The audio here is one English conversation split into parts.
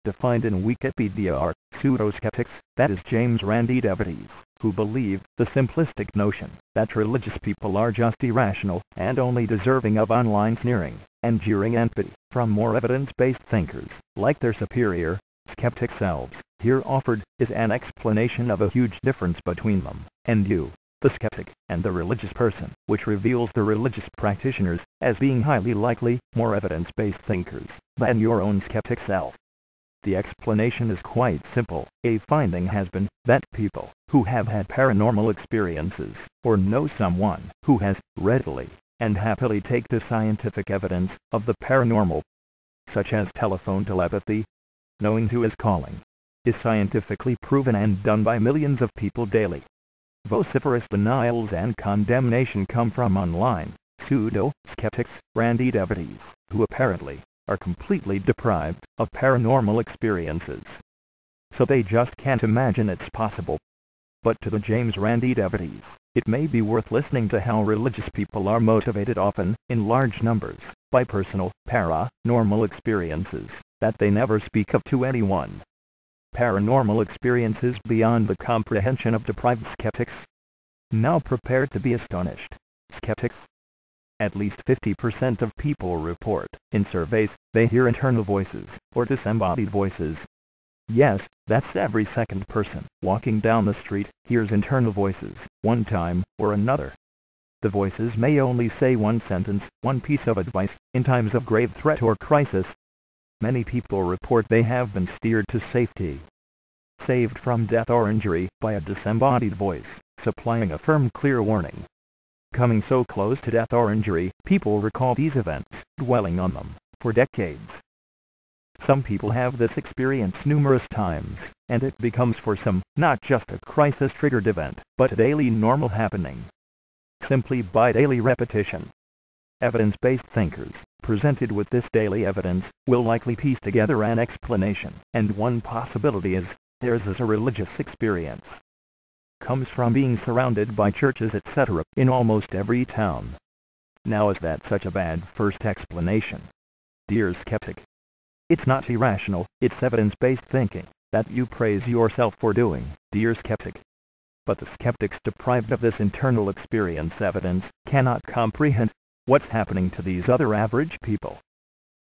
defined in Wikipedia are pseudoskeptics, that is James Randi devotees, who believe the simplistic notion that religious people are just irrational and only deserving of online sneering and jeering and pity from more evidence-based thinkers, like their superior, skeptic selves. Here offered is an explanation of a huge difference between them and you, the skeptic, and the religious person, which reveals the religious practitioners as being highly likely more evidence-based thinkers than your own skeptic self. The explanation is quite simple. A finding has been that people who have had paranormal experiences, or know someone who has, readily and happily take to scientific evidence of the paranormal, such as telephone telepathy, knowing who is calling, is scientifically proven and done by millions of people daily. Vociferous denials and condemnation come from online pseudo-skeptics, Randi devotees, who apparently are completely deprived of paranormal experiences. So they just can't imagine it's possible. But to the James Randi devotees, it may be worth listening to how religious people are motivated, often in large numbers, by personal paranormal experiences that they never speak of to anyone. Paranormal experiences beyond the comprehension of deprived skeptics. Now prepare to be astonished, skeptics. At least 50% of people report, in surveys, they hear internal voices, or disembodied voices. Yes, that's every second person walking down the street hears internal voices, one time or another. The voices may only say one sentence, one piece of advice, in times of grave threat or crisis. Many people report they have been steered to safety, saved from death or injury by a disembodied voice, supplying a firm, clear warning. Coming so close to death or injury, people recall these events, dwelling on them for decades. Some people have this experience numerous times, and it becomes for some not just a crisis-triggered event, but a daily normal happening, simply by daily repetition. Evidence-based thinkers, presented with this daily evidence, will likely piece together an explanation, and one possibility is, theirs is a religious experience. Comes from being surrounded by churches etc. in almost every town. Now, is that such a bad first explanation? Dear skeptic, it's not irrational, it's evidence-based thinking that you praise yourself for doing, dear skeptic. But the skeptics deprived of this internal experience evidence cannot comprehend what's happening to these other average people.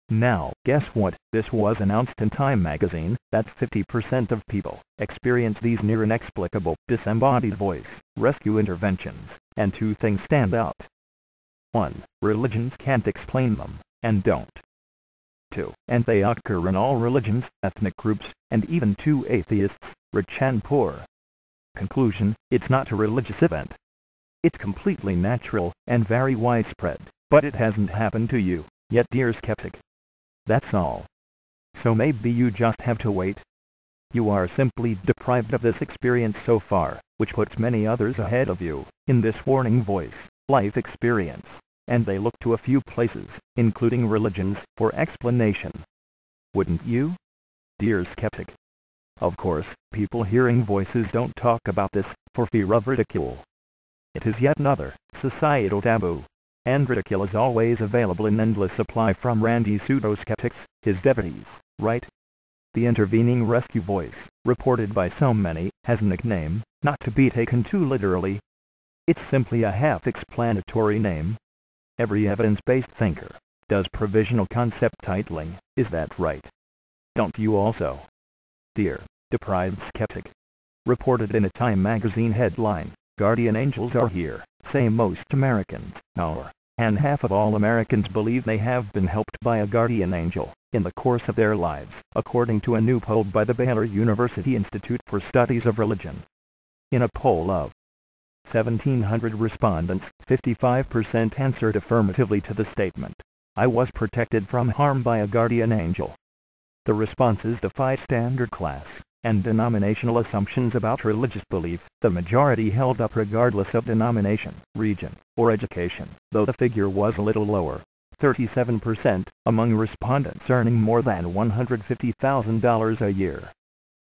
Now, guess what? This was announced in Time magazine, that 50% of people experience these near inexplicable, disembodied voice rescue interventions, and two things stand out. 1. Religions can't explain them, and don't. 2. And they occur in all religions, ethnic groups, and even to atheists, rich and poor. Conclusion, it's not a religious event. It's completely natural, and very widespread, but it hasn't happened to you yet, dear skeptic. That's all. So maybe you just have to wait. You are simply deprived of this experience so far, which puts many others ahead of you in this warning voice life experience, and they look to a few places, including religions, for explanation. Wouldn't you, dear skeptic? Of course, people hearing voices don't talk about this for fear of ridicule. It is yet another societal taboo. And ridicule is always available in endless supply from Randi's pseudo-skeptics, his devotees, right? The intervening rescue voice, reported by so many, has a nickname, not to be taken too literally. It's simply a half-explanatory name. Every evidence-based thinker does provisional concept titling, is that right? Don't you also? Dear deprived skeptic. Reported in a Time magazine headline, Guardian angels are here, say most Americans, and half of all Americans believe they have been helped by a guardian angel in the course of their lives, according to a new poll by the Baylor University Institute for Studies of Religion. In a poll of 1,700 respondents, 55% answered affirmatively to the statement, "I was protected from harm by a guardian angel." The responses defied standard class and denominational assumptions about religious belief. The majority held up regardless of denomination, region, or education, though the figure was a little lower, 37%, among respondents earning more than $150,000 a year.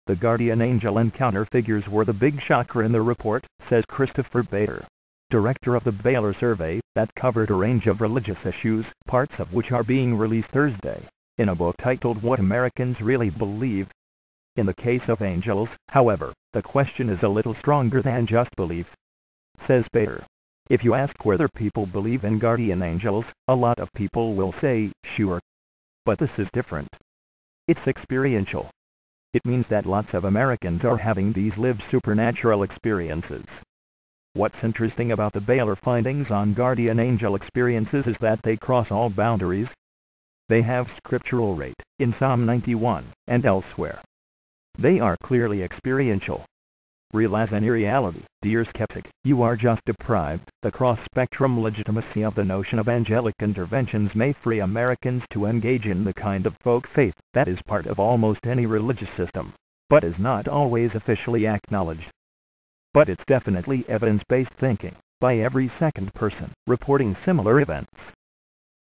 The guardian angel encounter figures were the big shocker in the report, says Christopher Bader, director of the Baylor survey, that covered a range of religious issues, parts of which are being released Thursday. in a book titled What Americans Really Believe. In the case of angels, however, the question is a little stronger than just belief. Says Bader. If you ask whether people believe in guardian angels, a lot of people will say, sure. But this is different. It's experiential. It means that lots of Americans are having these lived supernatural experiences. What's interesting about the Baylor findings on guardian angel experiences is that they cross all boundaries. They have scriptural weight, in Psalm 91, and elsewhere. They are clearly experiential. Real as in reality, dear skeptic, you are just deprived. The cross-spectrum legitimacy of the notion of angelic interventions may free Americans to engage in the kind of folk faith that is part of almost any religious system, but is not always officially acknowledged. But it's definitely evidence-based thinking, by every second person reporting similar events.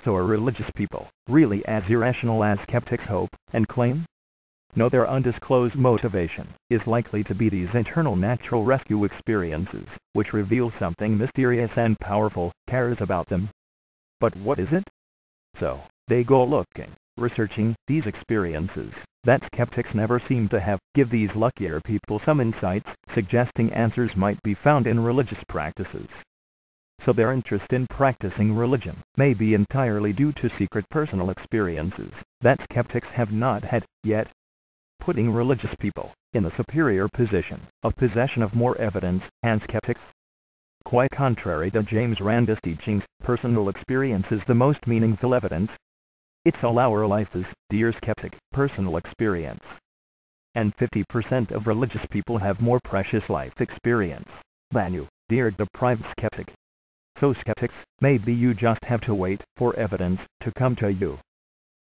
So are religious people really as irrational as skeptics hope and claim? No, their undisclosed motivation is likely to be these internal natural rescue experiences, which reveal something mysterious and powerful cares about them. But what is it? So, they go looking, researching these experiences that skeptics never seem to have, give these luckier people some insights, suggesting answers might be found in religious practices. So their interest in practicing religion may be entirely due to secret personal experiences that skeptics have not had yet, putting religious people in the superior position of possession of more evidence than skeptics. Quite contrary to James Randi's teachings, personal experience is the most meaningful evidence. It's all our life is, dear skeptic, personal experience. And 50% of religious people have more precious life experience than you, dear deprived skeptic. So skeptics, maybe you just have to wait for evidence to come to you.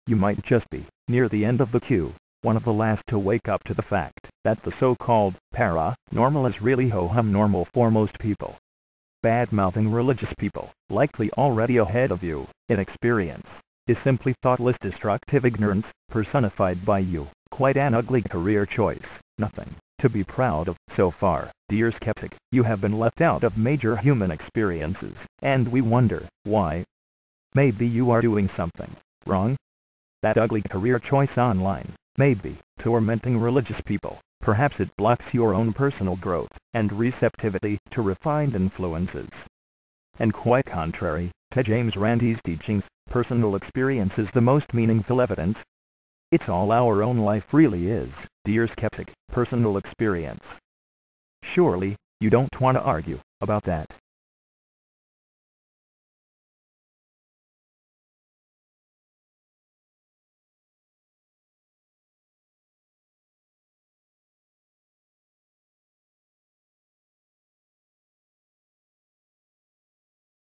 You might just be near the end of the queue, one of the last to wake up to the fact that the so-called paranormal is really ho-hum normal for most people. Bad-mouthing religious people, likely already ahead of you in experience, is simply thoughtless destructive ignorance, personified by you. Quite an ugly career choice, nothing to be proud of. So far, dear skeptic, you have been left out of major human experiences, and we wonder why. Maybe you are doing something wrong? That ugly career choice online may be tormenting religious people. Perhaps it blocks your own personal growth and receptivity to refined influences. And quite contrary to James Randi's teachings, personal experience is the most meaningful evidence. It's all our own life really is, dear skeptic, personal experience. Surely, you don't want to argue about that.